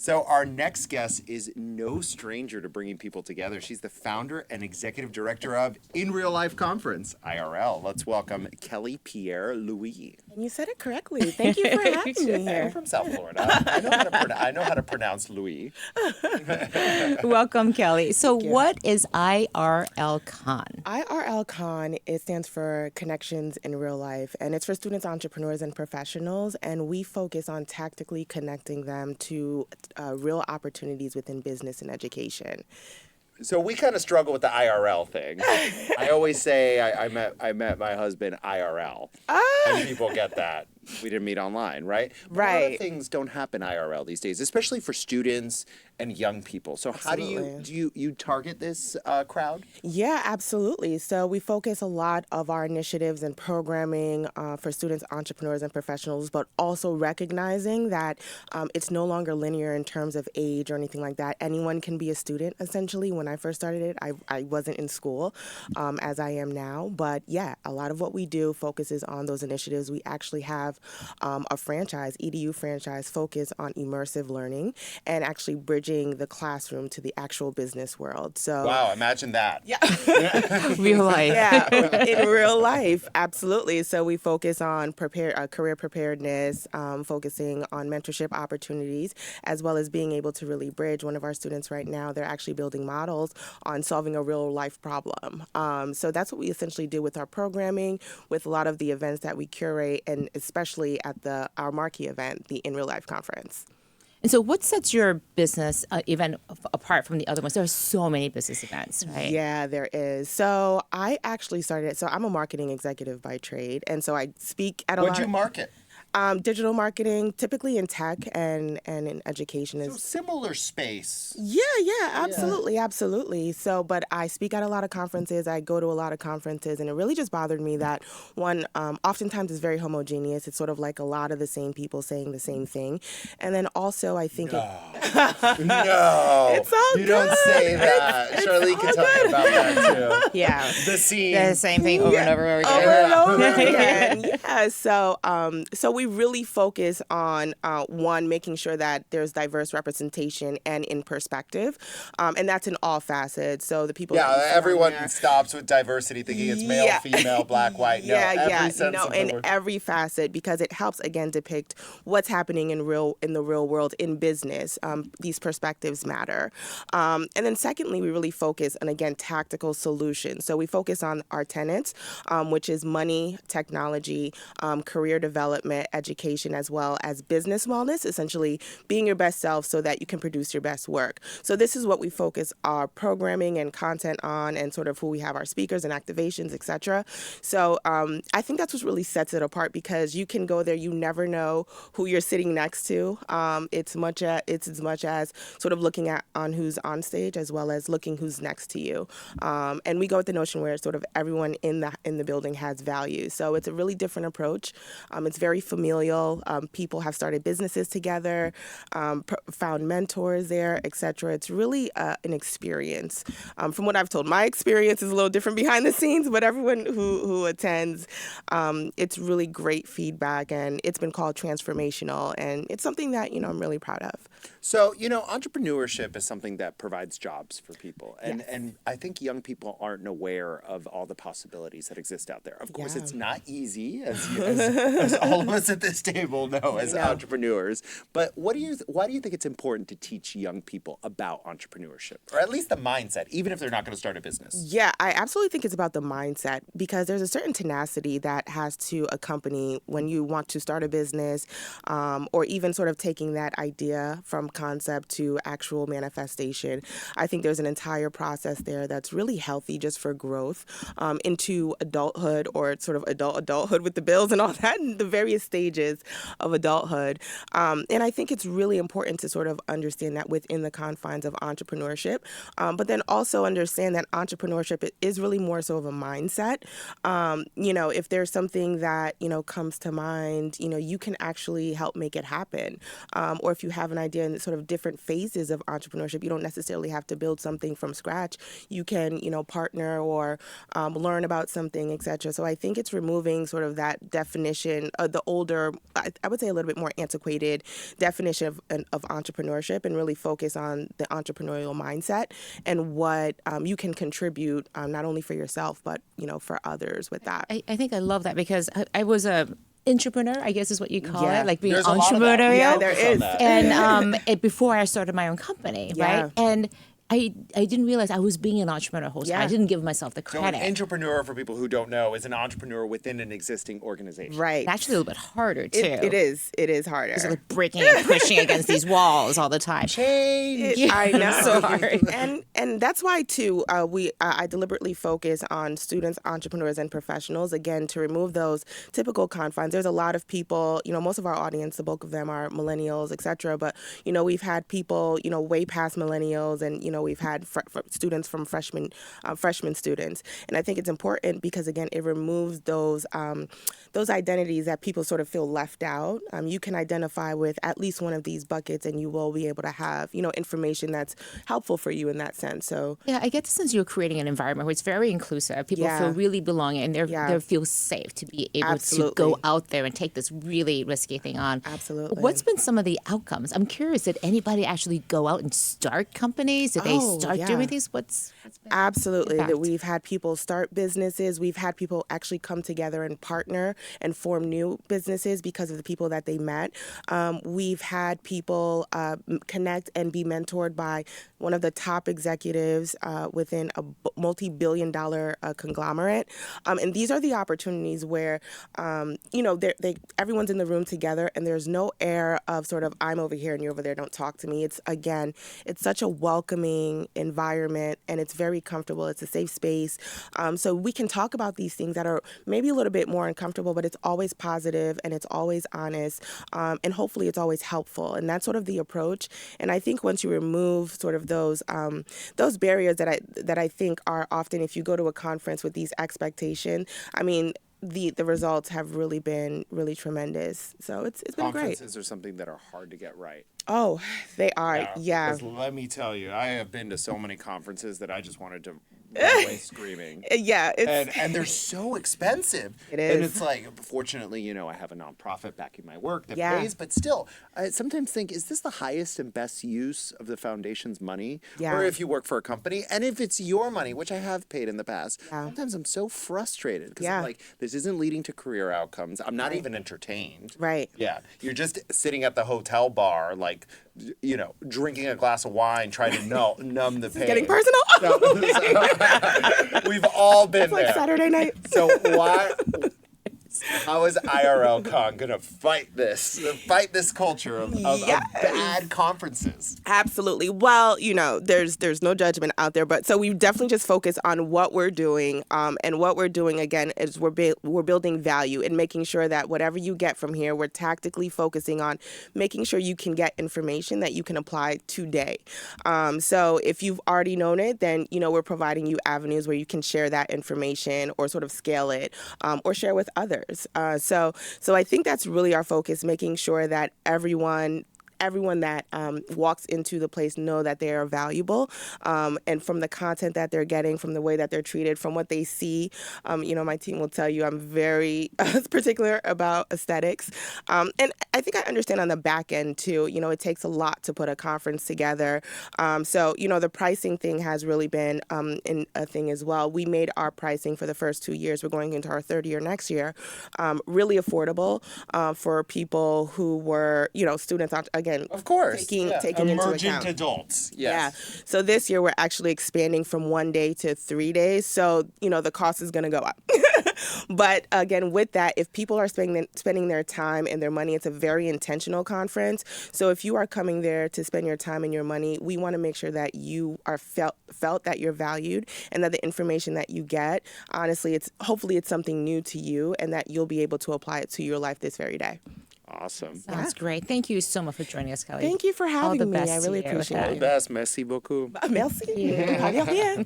So our next guest is no stranger to bringing people together. She's the founder and executive director of In Real Life Conference, IRL. Let's welcome Kelly Pierre-Louis. And you said it correctly. Thank you for having me here. I'm from South Florida. I know how to pronounce Louis. Welcome, Kelly. So what is IRLCONN? IRLCONN, it stands for Connections in Real Life, and it's for students, entrepreneurs, and professionals, and we focus on tactically connecting them to real opportunities within business and education. So we kind of struggle with the IRL thing. I always say I met my husband IRL, and people get that. We didn't meet online, right? But a lot of things don't happen IRL these days, especially for students and young people. So Absolutely. How do you target this crowd? Yeah, absolutely. So we focus a lot of our initiatives and programming for students, entrepreneurs, and professionals, but also recognizing that it's no longer linear in terms of age or anything like that. Anyone can be a student, essentially. When I first started it, I wasn't in school as I am now. But yeah, a lot of what we do focuses on those initiatives. We actually have a franchise, EDU franchise, focus on immersive learning and actually bridging the classroom to the actual business world. So wow, imagine that. Yeah. Real life. Yeah, in real life, absolutely. So we focus on career preparedness, focusing on mentorship opportunities, as well as being able to really bridge. One of our students right now, they're actually building models on solving a real life problem. So that's what we essentially do with our programming, with a lot of the events that we curate, and especially at our marquee event, the In Real Life Conference. And so what sets your business event apart from the other ones? There are so many business events, right? Yeah, there is. So I actually started it. So I'm a marketing executive by trade. And so I speak at a lot. What'd you market? Digital marketing, typically in tech and in education. So similar space. Yeah, absolutely. So, but I speak at a lot of conferences. I go to a lot of conferences, and it really just bothered me that one, oftentimes is very homogeneous. It's sort of like a lot of the same people saying the same thing. And then also I think No, it's all you good. Don't say that. Charlie can tell you about that too. Yeah. The scene. The same thing over and over again. Over and over again. Yeah. So we really focus on one, making sure that there's diverse representation and in perspective, and that's in all facets. So the people. Yeah, everyone stops with diversity thinking it's male, female, black, white. No, in every facet, because it helps again depict what's happening in the real world in business. These perspectives matter, and then secondly, we really focus on again tactical solutions. So we focus on our tenets, which is money, technology, career development, education, as well as business wellness, essentially being your best self so that you can produce your best work. So this is what we focus our programming and content on, and sort of who we have our speakers and activations, etc. So I think that's what really sets it apart, because you can go there, you never know who you're sitting next to. It's as much as sort of looking at on who's on stage, as well as looking who's next to you. And we go with the notion where sort of everyone in the building has value. So it's a really different approach. It's very familial. People have started businesses together, found mentors there, etc. It's really an experience. From what I've told, my experience is a little different behind the scenes, but everyone who attends, it's really great feedback, and it's been called transformational, and it's something that I'm really proud of. So, entrepreneurship is something that provides jobs for people. And I think young people aren't aware of all the possibilities that exist out there. Of course, it's not easy, as all of us at this table know as entrepreneurs. But why do you think it's important to teach young people about entrepreneurship? Or at least the mindset, even if they're not going to start a business? Yeah, I absolutely think it's about the mindset, because there's a certain tenacity that has to accompany when you want to start a business, or even sort of taking that idea from concept to actual manifestation. I think there's an entire process there that's really healthy just for growth into adulthood, or sort of adulthood with the bills and all that, and the various stages of adulthood. And I think it's really important to sort of understand that within the confines of entrepreneurship, but then also understand that entrepreneurship is really more so of a mindset. If there's something that, comes to mind, you can actually help make it happen. Or if you have an idea in sort of different phases of entrepreneurship, you don't necessarily have to build something from scratch. You can, partner or learn about something, etc. So I think it's removing sort of that definition, the old older, I would say a little bit more antiquated definition of entrepreneurship, and really focus on the entrepreneurial mindset and what you can contribute not only for yourself, but, for others with that. I think I love that because I was a entrepreneur, I guess is what you call Yeah. it, like being There's a lot of that. entrepreneurial. Yeah, there is. And before I started my own company, Yeah. right? And I didn't realize I was being an entrepreneur whole time. Yeah. I didn't give myself the So an credit. entrepreneur, for people who don't know, is an entrepreneur within an existing organization. Right. It's actually a little bit harder too. It is. It is harder. It's like breaking and pushing against these walls all the time. Change. I know. So hard. And that's why too I deliberately focus on students, entrepreneurs, and professionals, again, to remove those typical confines. There's a lot of people, most of our audience, the bulk of them are millennials, et cetera, but we've had people way past millennials, and we've had students from freshman students, and I think it's important because, again, it removes those identities that people sort of feel left out. You can identify with at least one of these buckets, and you will be able to have information that's helpful for you in that sense. So Yeah, I get the sense you're creating an environment where it's very inclusive. People Yeah. feel really belonging, and they feel safe to be able Absolutely. to go out there and take this really risky thing on. Absolutely. What's been some of the outcomes? I'm curious. Did anybody actually go out and start companies? Did they start doing things? What's been Absolutely. the That impact? we've had people start businesses. We've had people actually come together and partner and form new businesses because of the people that they met. We've had people connect and be mentored by one of the top executives within a multi-billion-dollar conglomerate. And these are the opportunities where, everyone's in the room together, and there's no air of sort of, I'm over here and you're over there, don't talk to me. It's such a welcoming environment, and it's very comfortable. It's a safe space. So we can talk about these things that are maybe a little bit more uncomfortable, but it's always positive and it's always honest, and hopefully it's always helpful. And that's sort of the approach. And I think once you remove sort of those barriers that I think are often, if you go to a conference with these expectations, I mean, the results have really been really tremendous. So it's been great. Conferences are something that are hard to get right. Oh, they are. Yeah. Because let me tell you, I have been to so many conferences that I just wanted to run away screaming. Yeah. And they're so expensive. It is. And it's like, fortunately, I have a nonprofit backing my work that Yeah. pays, but still, I sometimes think, is this the highest and best use of the foundation's money? Yeah. Or if you work for a company, and if it's your money, which I have paid in the past, Yeah. sometimes I'm so frustrated because Yeah. I'm like, this isn't leading to career outcomes. I'm not even entertained. Right. Yeah. You're just sitting at the hotel bar, like, drinking a glass of wine, trying to numb the pain. Getting personal. We've all been Like there. Saturday night. So how is IRLCONN going to fight this culture of Yes. bad conferences? Absolutely. Well, there's no judgment out there, but so we definitely just focus on what we're doing, and what we're doing again is we're building value and making sure that whatever you get from here, we're tactically focusing on making sure you can get information that you can apply today. So if you've already known it, then we're providing you avenues where you can share that information or sort of scale it, or share with others. So I think that's really our focus, making sure that everyone that walks into the place know that they are valuable, and from the content that they're getting, from the way that they're treated, from what they see. My team will tell you I'm very particular about aesthetics, and I think I understand on the back end too. It takes a lot to put a conference together. So the pricing thing has really been a thing as well. We made our pricing for the first 2 years. We're going into our third year next year, really affordable for people who were students. Again, Of course. taking into Emergent account. adults. Yes. Yeah. So this year we're actually expanding from 1 day to 3 days. So, the cost is going to go up. But again, with that, if people are spending their time and their money, it's a very intentional conference. So if you are coming there to spend your time and your money, we want to make sure that you are felt that you're valued, and that the information that you get, honestly, hopefully it's something new to you, and that you'll be able to apply it to your life this very day. Awesome. Sounds great. Thank you so much for joining us, Kelly. Thank you for All having the me. best I to really you with appreciate that. All the best. Merci beaucoup. Merci. Adiós bien.